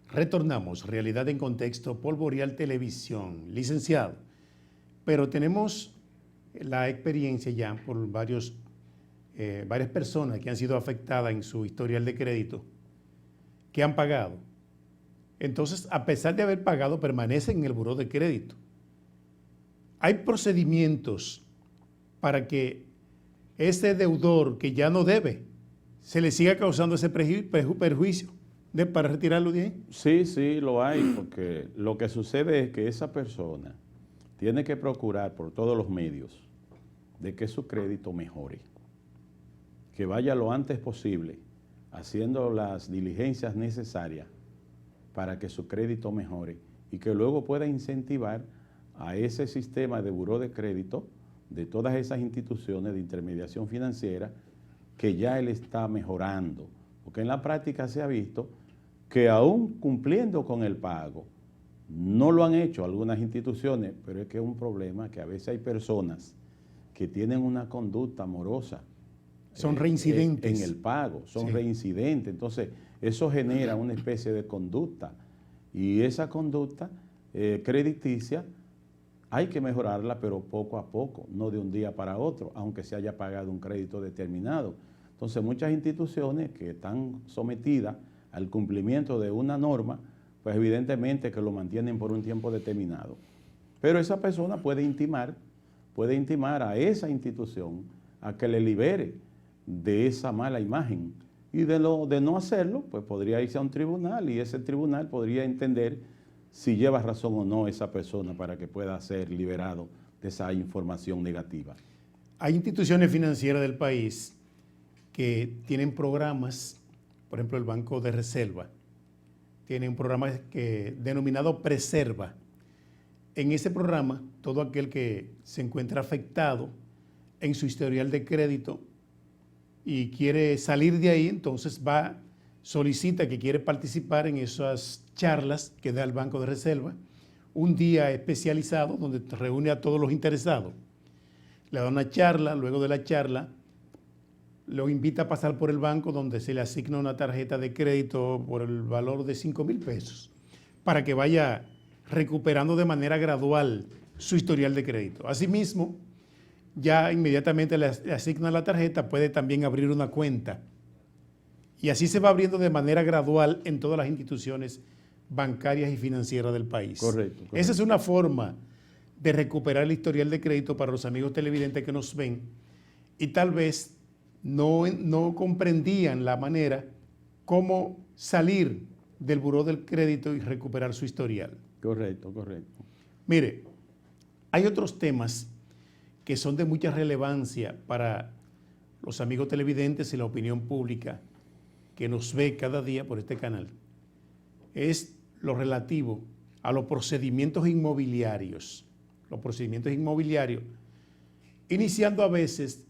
Retornamos, Realidad en Contexto, Paul Boreal Televisión, licenciado. Pero tenemos la experiencia ya por varias personas que han sido afectadas en su historial de crédito, que han pagado. Entonces, a pesar de haber pagado, permanecen en el buró de crédito. Hay procedimientos para que ese deudor que ya no debe, se le siga causando ese perjuicio para retirarlo de ahí. Sí, lo hay, porque lo que sucede es que esa persona tiene que procurar por todos los medios de que su crédito mejore, que vaya lo antes posible haciendo las diligencias necesarias para que su crédito mejore y que luego pueda incentivar a ese sistema de buró de crédito de todas esas instituciones de intermediación financiera que ya él está mejorando, porque en la práctica se ha visto que aún cumpliendo con el pago, no lo han hecho algunas instituciones, pero es que es un problema que a veces hay personas que tienen una conducta morosa. Son reincidentes. En el pago, son sí. reincidentes. Entonces, eso genera una especie de conducta y esa conducta crediticia hay que mejorarla, pero poco a poco, no de un día para otro, aunque se haya pagado un crédito determinado. Entonces, muchas instituciones que están sometidas al cumplimiento de una norma, pues evidentemente que lo mantienen por un tiempo determinado. Pero esa persona puede intimar a esa institución a que le libere de esa mala imagen. Y de no hacerlo, pues podría irse a un tribunal y ese tribunal podría entender si lleva razón o no esa persona para que pueda ser liberado de esa información negativa. Hay instituciones financieras del país que tienen programas, por ejemplo el Banco de Reserva, tiene un programa denominado Preserva. En ese programa, todo aquel que se encuentra afectado en su historial de crédito y quiere salir de ahí, entonces solicita que quiere participar en esas charlas que da el Banco de Reserva, un día especializado donde reúne a todos los interesados. Le da una charla, luego de la charla lo invita a pasar por el banco donde se le asigna una tarjeta de crédito por el valor de 5,000 pesos para que vaya recuperando de manera gradual su historial de crédito. Asimismo, ya inmediatamente le asigna la tarjeta, puede también abrir una cuenta. Y así se va abriendo de manera gradual en todas las instituciones bancarias y financieras del país. Correcto. Esa es una forma de recuperar el historial de crédito para los amigos televidentes que nos ven y tal vez no comprendían la manera cómo salir del buró del crédito y recuperar su historial. Correcto. Mire, hay otros temas que son de mucha relevancia para los amigos televidentes y la opinión pública que nos ve cada día por este canal. Es lo relativo a los procedimientos inmobiliarios. Los procedimientos inmobiliarios, iniciando a veces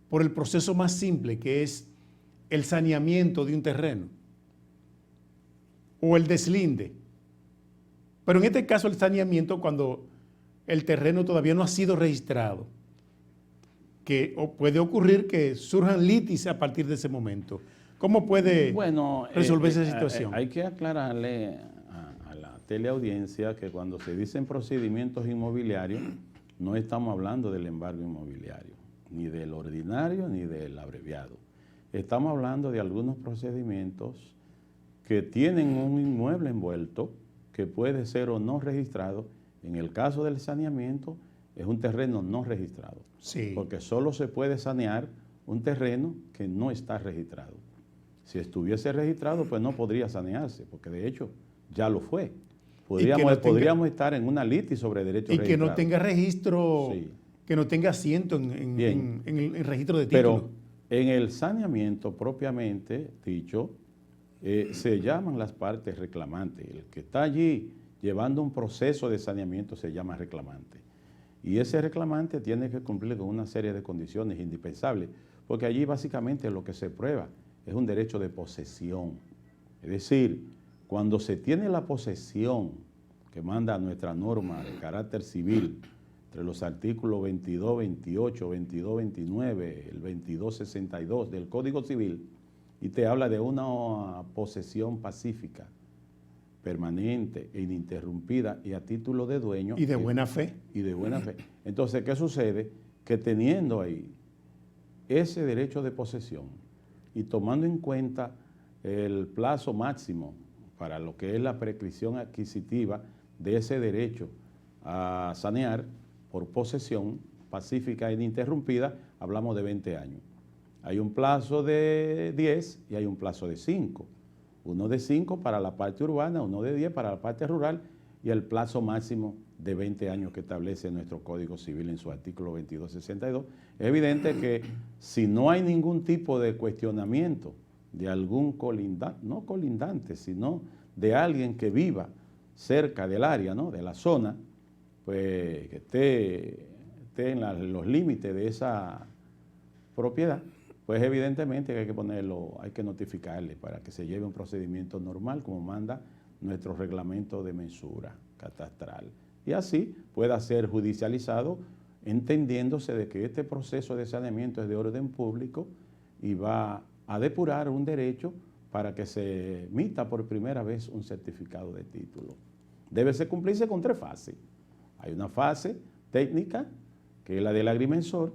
por el proceso más simple, que es el saneamiento de un terreno o el deslinde. Pero en este caso el saneamiento cuando el terreno todavía no ha sido registrado, que puede ocurrir que surjan litis a partir de ese momento. ¿Cómo puede resolver esa situación? Hay que aclararle a la teleaudiencia que cuando se dicen procedimientos inmobiliarios, no estamos hablando del embargo inmobiliario, ni del ordinario ni del abreviado. Estamos hablando de algunos procedimientos que tienen un inmueble envuelto que puede ser o no registrado. En el caso del saneamiento, es un terreno no registrado. Sí. Porque solo se puede sanear un terreno que no está registrado. Si estuviese registrado, pues no podría sanearse, porque de hecho ya lo fue. Podríamos estar en una litis sobre derechos registrados. Y que no tenga registro, sí. Que no tenga asiento en el registro de título. Pero en el saneamiento propiamente dicho, se llaman las partes reclamantes. El que está allí llevando un proceso de saneamiento se llama reclamante. Y ese reclamante tiene que cumplir con una serie de condiciones indispensables, porque allí básicamente lo que se prueba es un derecho de posesión. Es decir, cuando se tiene la posesión que manda nuestra norma de carácter civil, entre los artículos 22, 28, 22, 29, el 22, 62 del Código Civil, y te habla de una posesión pacífica, permanente e ininterrumpida y a título de dueño. Y de buena fe. Y de buena fe. Entonces, ¿qué sucede? Que teniendo ahí ese derecho de posesión y tomando en cuenta el plazo máximo para lo que es la prescripción adquisitiva de ese derecho a sanear por posesión pacífica e ininterrumpida, hablamos de 20 años. Hay un plazo de 10 y hay un plazo de 5. Uno de 5 para la parte urbana, uno de 10 para la parte rural y el plazo máximo de 20 años que establece nuestro Código Civil en su artículo 2262. Es evidente que si no hay ningún tipo de cuestionamiento de algún colindante, no colindante, sino de alguien que viva cerca del área, ¿no?, de la zona, pues que esté en los límites de esa propiedad, pues evidentemente que hay que ponerlo, hay que notificarle para que se lleve un procedimiento normal como manda nuestro reglamento de mensura catastral. Y así pueda ser judicializado, entendiéndose de que este proceso de saneamiento es de orden público y va a depurar un derecho para que se emita por primera vez un certificado de título. Debe cumplirse con 3 fases. Hay una fase técnica, que es la del agrimensor,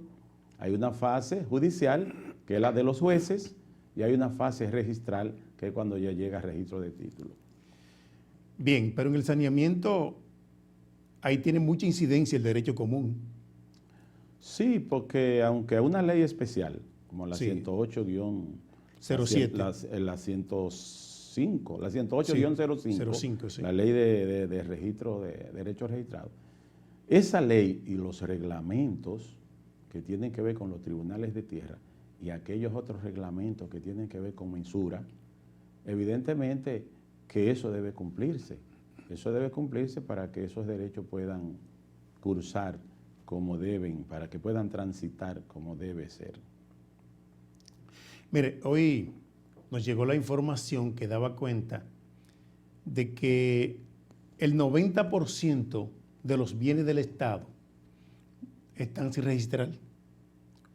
hay una fase judicial, que es la de los jueces, y hay una fase registral, que es cuando ya llega al registro de título. Bien, pero en el saneamiento ahí tiene mucha incidencia el derecho común. Sí, porque aunque una ley especial, como la Sí. 108-07, la 105, la 108-05, sí. la ley de registro de derechos registrados, esa ley y los reglamentos que tienen que ver con los tribunales de tierra y aquellos otros reglamentos que tienen que ver con mensura, evidentemente que eso debe cumplirse. Eso debe cumplirse para que esos derechos puedan cursar como deben, para que puedan transitar como debe ser. Mire, hoy nos llegó la información que daba cuenta de que el 90% de los bienes del Estado están sin registrar.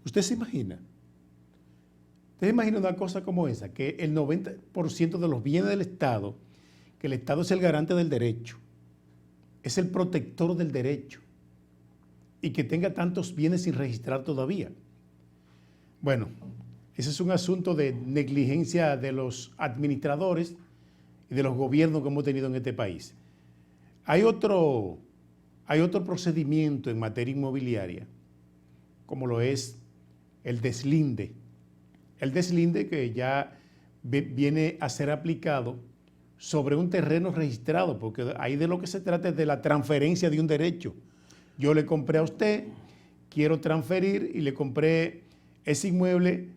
¿Usted se imagina? ¿Usted se imagina una cosa como esa? Que el 90% de los bienes del Estado, que el Estado es el garante del derecho, es el protector del derecho, y que tenga tantos bienes sin registrar todavía. Bueno, ese es un asunto de negligencia de los administradores y de los gobiernos que hemos tenido en este país. Hay otro procedimiento en materia inmobiliaria, como lo es el deslinde. El deslinde que ya viene a ser aplicado sobre un terreno registrado, porque ahí de lo que se trata es de la transferencia de un derecho. Yo le compré a usted, quiero transferir y le compré ese inmueble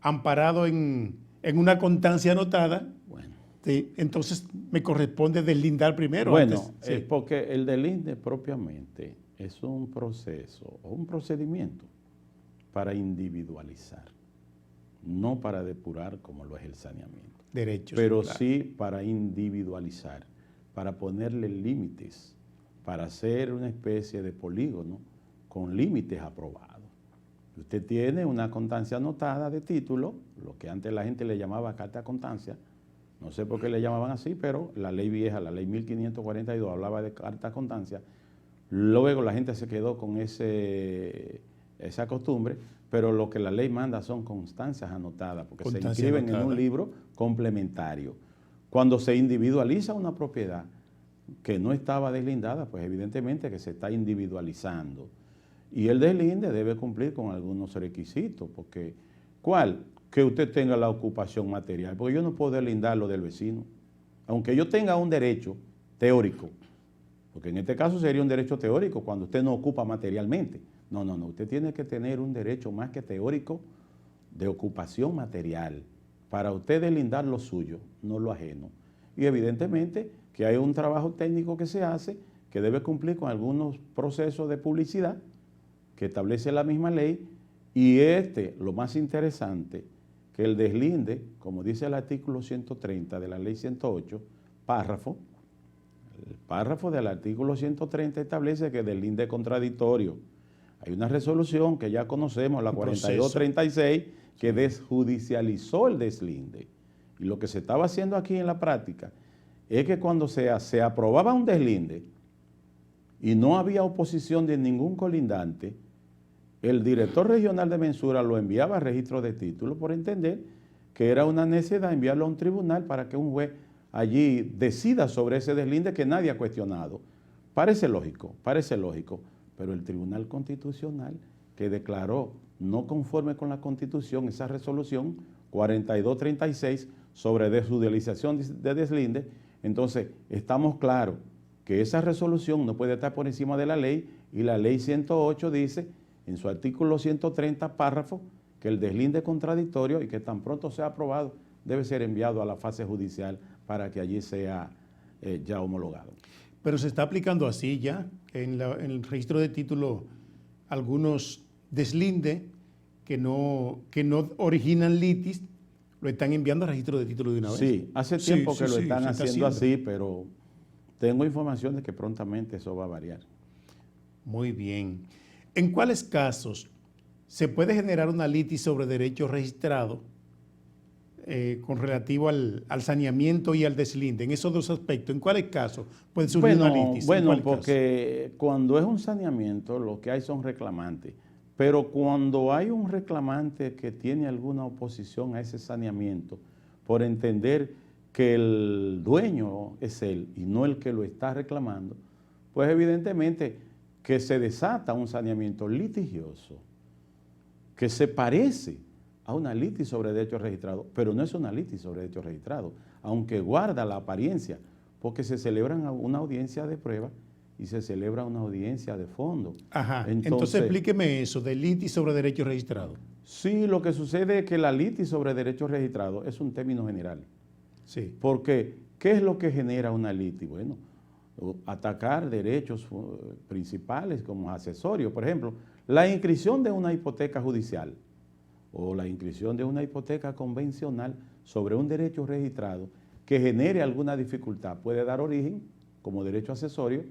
amparado en una constancia anotada. Bueno, Sí, entonces me corresponde deslindar primero. bueno, Sí. porque el deslinde propiamente es un proceso o un procedimiento para individualizar, no para depurar como lo es el saneamiento, Derechos. pero claro. sí para individualizar, para ponerle límites, para hacer una especie de polígono con límites aprobados. Usted tiene una constancia anotada de título, lo que antes la gente le llamaba carta constancia, no sé por qué le llamaban así, pero la ley vieja, la ley 1542, hablaba de carta constancia. Luego la gente se quedó con esa costumbre, pero lo que la ley manda son constancias anotadas, porque se inscriben en un libro complementario. Cuando se individualiza una propiedad que no estaba deslindada, pues evidentemente que se está individualizando. Y el deslinde debe cumplir con algunos requisitos, porque ¿cuál? Que usted tenga la ocupación material, porque yo no puedo deslindar lo del vecino, aunque yo tenga un derecho teórico, porque en este caso sería un derecho teórico cuando usted no ocupa materialmente. No, usted tiene que tener un derecho más que teórico de ocupación material para usted deslindar lo suyo, no lo ajeno. Y evidentemente que hay un trabajo técnico que se hace que debe cumplir con algunos procesos de publicidad que establece la misma ley y lo más interesante, que el deslinde, como dice el artículo 130 de la ley 108, el párrafo del artículo 130 establece que el deslinde es contradictorio. Hay una resolución que ya conocemos, la 4236, que desjudicializó el deslinde. Y lo que se estaba haciendo aquí en la práctica es que cuando se aprobaba un deslinde y no había oposición de ningún colindante, el director regional de mensura lo enviaba a registro de título por entender que era una necesidad enviarlo a un tribunal para que un juez allí decida sobre ese deslinde que nadie ha cuestionado. Parece lógico, pero el Tribunal Constitucional, que declaró no conforme con la Constitución esa resolución 4236 sobre desjudicialización de deslinde, entonces estamos claros que esa resolución no puede estar por encima de la ley, y la ley 108 dice en su artículo 130 párrafo que el deslinde contradictorio y que tan pronto sea aprobado debe ser enviado a la fase judicial para que allí sea ya homologado. Pero se está aplicando así ya, en el registro de título, algunos deslindes que no originan litis, lo están enviando al registro de título de una vez. Sí, hace tiempo que lo están haciendo así, pero tengo información de que prontamente eso va a variar. Muy bien. ¿En cuáles casos se puede generar una litis sobre derecho registrado con relativo al saneamiento y al deslinde? En esos dos aspectos, ¿en cuáles casos puede surgir una litis? Bueno, porque cuando es un saneamiento, lo que hay son reclamantes. Pero cuando hay un reclamante que tiene alguna oposición a ese saneamiento, por entender que el dueño es él y no el que lo está reclamando, pues evidentemente que se desata un saneamiento litigioso que se parece a una litis sobre derecho registrado, pero no es una litis sobre derecho registrado, aunque guarda la apariencia, porque se celebra una audiencia de prueba y se celebra una audiencia de fondo. Ajá, entonces explíqueme eso, de litis sobre derecho registrado. Sí, lo que sucede es que la litis sobre derecho registrado es un término general. Sí. Porque, ¿qué es lo que genera una litis? Bueno, atacar derechos principales como accesorios. Por ejemplo, la inscripción de una hipoteca judicial o la inscripción de una hipoteca convencional sobre un derecho registrado que genere alguna dificultad puede dar origen, como derecho accesorio,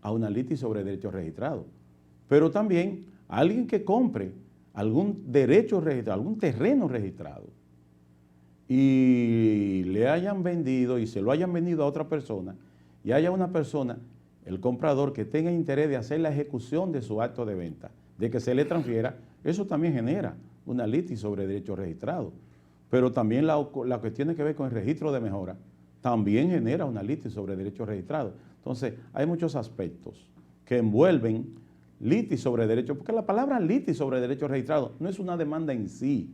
a una litis sobre derecho registrado. Pero también alguien que compre algún derecho registrado, algún terreno registrado, y le hayan vendido y se lo hayan vendido a otra persona, y haya una persona, el comprador, que tenga interés de hacer la ejecución de su acto de venta, de que se le transfiera, eso también genera una litis sobre derecho registrado. Pero también la que tiene que ver con el registro de mejora también genera una litis sobre derecho registrado. Entonces, hay muchos aspectos que envuelven litis sobre derecho, porque la palabra litis sobre derecho registrado no es una demanda en sí.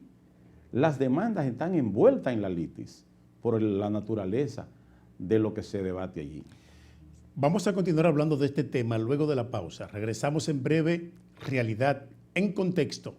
Las demandas están envueltas en la litis por la naturaleza de lo que se debate allí. Vamos a continuar hablando de este tema luego de la pausa. Regresamos en breve. Realidad en contexto.